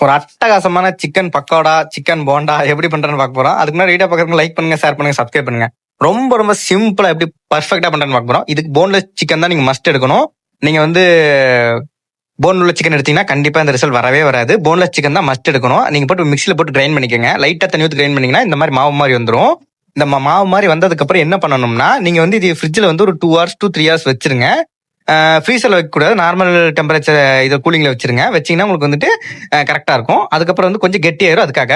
ஒரு அட்டகாசமான chicken pakoda, chicken bonda எப்படி பண்றேன்னு பார்க்க போறோம். அதுக்கு முன்னாடி வீடியோ பார்க்கறவங்க லைக் பண்ணுங்க, ஷேர் பண்ணுங்க, சப்ஸ்கிரைப் பண்ணுங்க. ரொம்ப ரொம்ப சிம்பிளா எப்படி பர்ஃபெக்டா பண்றேன்னு பார்க்க போறோம். இதுக்கு போன்லெஸ் சிக்கன் தான் நீங்க மஸ்ட் எடுக்கணும். நீங்க வந்து போன் உள்ள சிக்கன் எடுத்தீங்கன்னா கண்டிப்பா இந்த ரிசல்ட் வரவே வராது. போன்லெஸ் சிக்கன் தான் மஸ்ட் எடுக்கணும். நீங்க போட்டு மிக்சில போட்டு கிரைண்ட் பண்ணிக்கோங்க. லைட்டா தண்ணி ஊற்றி கிரைண்ட் பண்ணீங்கன்னா இந்த மாதிரி மாவு மாதிரி வந்துடும். இந்த மாவு மாதிரி வந்ததுக்கு அப்புறம் என்ன பண்ணணும்னா, நீங்க வந்து இது ஃப்ரிட்ஜில் வந்து ஒரு 2 hours to 3 hours வச்சிருங்க. ஃப்ரீசர்ல வைக்கக்கூடாது, நார்மல் டெம்பரேச்சர் இதை கூலிங்ல வச்சிருங்க. வச்சீங்கன்னா உங்களுக்கு வந்துட்டு கரெக்டா இருக்கும். அதுக்கப்புறம் வந்து கொஞ்சம் கெட்டியாயிரும். அதுக்காக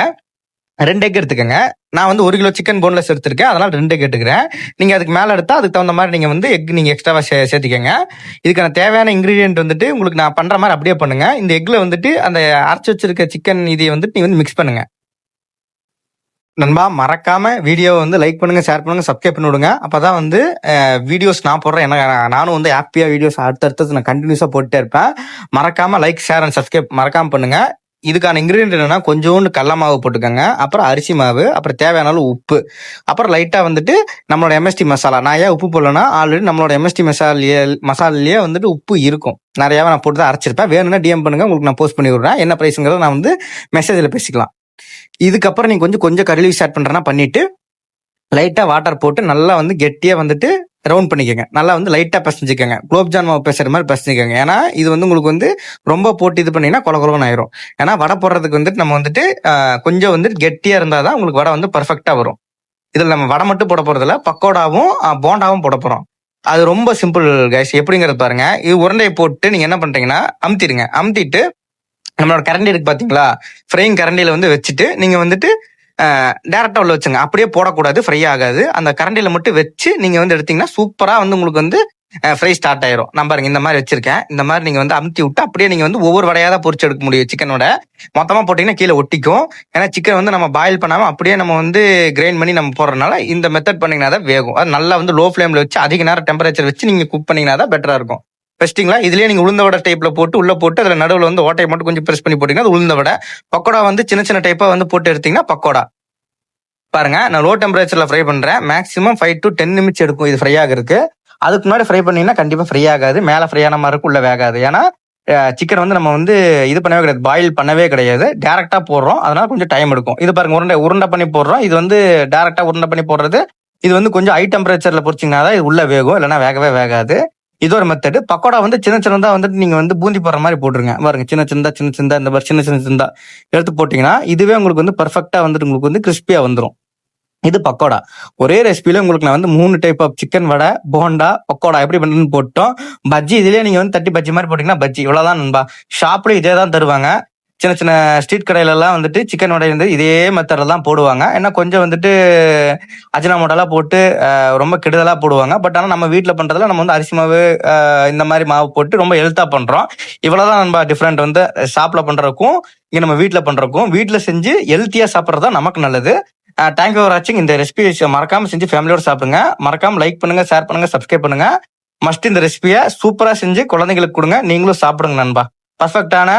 2 எக் எடுத்துக்கங்க. நான் வந்து 1 கிலோ சிக்கன் போன்லெஸ் எடுத்திருக்கேன், அதனால 2 எக் எடுக்கிறேன். நீங்க அதுக்கு மேல எடுத்தா அதுக்கு தகுந்த மாதிரி நீங்க வந்து எக் நீங்க எக்ஸ்ட்ராவா சேர்த்திக்கங்க. இதுக்கான தேவையான இன்கிரீடியன்ட் வந்துட்டு உங்களுக்கு நான் பண்ற மாதிரி அப்படியே பண்ணுங்க. இந்த எக்ல வந்துட்டு அந்த அரைச்சு வச்சிருக்க சிக்கன் இதை வந்துட்டு நீங்க வந்து மிக்ஸ் பண்ணுங்க. நண்பா, மறக்காம வீடியோ வந்து லைக் பண்ணுங்க, ஷேர் பண்ணுங்க, சப்ஸ்கிரைப் பண்ணி விடுங்க. அப்பதான் வந்து வீடியோஸ் நான் போடுறேன். நானும் வந்து ஹாப்பியா வீடியோஸ் அடுத்தடுத்து நான் கண்டினியூஸா போட்டுட்டே இருப்பேன். மறக்காம லைக், ஷேர் அண்ட் சப்ஸ்கிரைப் மறக்காம பண்ணுங்க. இதுக்கான இன்கிரீடியன்ட் என்னன்னா, கொஞ்சோண்டு கடல மாவு போட்டுக்கோங்க, அப்புறம் அரிசி மாவு, அப்புறம் தேவையான அளவு உப்பு, அப்புறம் லைட்டா வந்துட்டு நம்மளோட எம்எஸ்டி மசாலா. நான் ஏன் உப்பு போடலன்னா, ஆல்ரெடி நம்மளோட எம்எஸ்டி மசாலையே வந்துட்டு உப்பு இருக்கும். நிறையாவே நான் போட்டு தான் அரைச்சிருப்பேன். வேணும்னா டிஎம் பண்ணுங்க, உங்களுக்கு நான் போஸ்ட் பண்ணி விடுறேன். என்ன பிரைஸுங்கிறத நான் வந்து மெசேஜில் பேசிக்கலாம். இதுக்கப்புறம் நீங்க கொஞ்சம் கறி லீவ் ஸ்டார்ட் பண்றேன்னா பண்ணிட்டு லைட்டா வாட்டர் போட்டு நல்லா வந்து கெட்டியா வந்துட்டு ரவுண்ட் பண்ணிக்கோங்க. நல்லா வந்து லைட்டா பிசைஞ்சுக்கோங்க. குலோப்ஜான் மாவு பேசுற மாதிரி பிசைஞ்சுக்கோங்க. ஏன்னா இது வந்து உங்களுக்கு வந்து ரொம்ப போட்டு இது பண்ணீங்கன்னா கொலன்னு ஆயிரும். ஏன்னா வடை போடுறதுக்கு வந்துட்டு நம்ம வந்துட்டு கொஞ்சம் வந்துட்டு கெட்டியா இருந்தாதான் உங்களுக்கு வடை வந்து பர்ஃபெக்டா வரும். இதுல நம்ம வடை மட்டும் போட போறதில்ல, பக்கோடாவும் போண்டாவும் போட போறோம். அது ரொம்ப சிம்பிள் கைஸ். எப்படிங்கிறது பாருங்க. இது உருண்டையை போட்டு நீங்க என்ன பண்றீங்கன்னா அமுத்திடுங்க. அமுத்திட்டு நம்மளோட கரண்டி இருக்கு பாத்தீங்களா, ஃப்ரைங் கரண்டியில வந்து வச்சுட்டு நீங்க வந்துட்டு டேரக்டா உள்ள வச்சுங்க. அப்படியே போடக்கூடாது, ஃப்ரை ஆகாது. அந்த கரண்டியில மட்டும் வச்சு நீங்க வந்து எடுத்தீங்கன்னா சூப்பரா வந்து உங்களுக்கு வந்து ஃப்ரை ஸ்டார்ட் ஆயிரும். நான் பாருங்க இந்த மாதிரி வச்சிருக்கேன். இந்த மாதிரி நீங்க வந்து அமுத்தி விட்டு அப்படியே நீங்க வந்து ஒவ்வொரு வடையா தான் பொரிச்சு எடுக்க முடியும். சிக்கனோட மொத்தமா போட்டீங்கன்னா கீழே ஒட்டிக்கும். ஏன்னா சிக்கன் வந்து நம்ம பாயில் பண்ணாம அப்படியே நம்ம வந்து கிரைண்ட் பண்ணி நம்ம போடுறதுனால இந்த மெத்தட் பண்ணீங்கன்னா தான் வேகும். அது நல்லா வந்து லோ ஃபிளேம்ல வச்சு அதிக நேரம் டெம்பரேச்சர் வச்சு நீங்க குக் பண்ணீங்கன்னா தான் பெட்டரா இருக்கும். ஃபர்ஸ்ட்டுங்களா இதுலயே நீங்க உளுந்த வடை டைப்ல போட்டு உள்ள போட்டு அதுல நடுவில் வந்து ஓட்டையை மட்டும் கொஞ்சம் பிரஸ் பண்ணி போட்டீங்கன்னா அது உளுந்த வடை. பக்கோடா வந்து சின்ன டைப்பா வந்து போட்டு எடுத்தீங்கன்னா பக்கோடா. பாருங்க, நான் லோ டெம்பரேச்சர்ல ஃப்ரை பண்றேன். மேக்ஸிமம் 5 to 10 நிமிஷம் எடுக்கும் இது ஃப்ரை ஆகிறதுக்கு. அதுக்கு முன்னாடி ஃப்ரை பண்ணீங்கன்னா கண்டிப்பா ஃப்ரை ஆகாது. மேல ஃப்ரை ஆன மாதிரி இருக்கும், உள்ள வேகாது. ஏன்னா சிக்கன் வந்து நம்ம வந்து இது பண்ணவே கிடையாது, பாயில் பண்ணவே கிடையாது, டேரக்டா போடுறோம். அதனால கொஞ்சம் டைம் எடுக்கும். இது பாருங்க, உருண்டை பண்ணி போடுறோம். இது வந்து டேரக்டா உருண்டை பண்ணி போடுறது. இது வந்து கொஞ்சம் ஹை டெம்பரேச்சர்ல பொரிச்சிங்கன்னா தான் இது உள்ள வேகும், இல்லைன்னா வேகவே வேகாது. இது ஒரு மெத்தட். பக்கோடா வந்து சின்னதா வந்துட்டு நீங்க வந்து பூந்தி போடுற மாதிரி போட்டுருங்க. பாருங்க, சின்ன இந்த மாதிரி சின்ன எடுத்து போட்டீங்கன்னா இதுவே உங்களுக்கு வந்து பர்ஃபெக்டா வந்துட்டு உங்களுக்கு வந்து கிறிஸ்பியா வந்துடும். இது பக்கோடா. ஒரே ரெசிபியில உங்களுக்கு நான் வந்து 3 டைப் ஆஃப் சிக்கன் வடை, போண்டா, பக்கோடா எப்படி பண்றதுன்னு போட்டோம். பஜ்ஜி இதுலயே நீங்க வந்து தட்டி பஜ்ஜி மாதிரி போட்டீங்கன்னா பஜ்ஜி. இவ்வளவுதான் நண்பா. ஷாப்ல இதே தான் தருவாங்க. சின்ன ஸ்ட்ரீட் கடையில எல்லாம் வந்துட்டு சிக்கன் வடை வந்து இதே மெத்தட்ல தான் போடுவாங்க. ஏன்னா கொஞ்சம் வந்துட்டு அஜினாமோட்டோலாம் போட்டு ரொம்ப கெடுதலா போடுவாங்க. பட் ஆனால் நம்ம வீட்டில் பண்றதுல நம்ம வந்து அரிசி மாவு இந்த மாதிரி மாவு போட்டு ரொம்ப ஹெல்த்தா பண்றோம். இவ்வளவுதான் நண்பா டிஃப்ரெண்ட் வந்து ஷாப்ல பண்றதுக்கும் இங்க நம்ம வீட்டில் பண்றதுக்கும். வீட்டில் செஞ்சு ஹெல்த்தியா சாப்பிட்றது தான் நமக்கு நல்லது. தேங்க்யூ ஃபார் வாட்சிங். இந்த ரெசிபி மறக்காம செஞ்சு ஃபேமிலியோட சாப்பிடுங்க. மறக்காம லைக் பண்ணுங்க, ஷேர் பண்ணுங்க, சப்ஸ்கிரைப் பண்ணுங்க. மஸ்ட் இந்த ரெசிபியை சூப்பரா செஞ்சு குழந்தைங்களுக்கு கொடுங்க, நீங்களும் சாப்பிடுங்க நண்பா. பர்ஃபெக்டான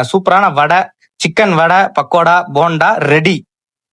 சூப்பரான வடை, சிக்கன் வடை, பக்கோடா, போண்டா ரெடி.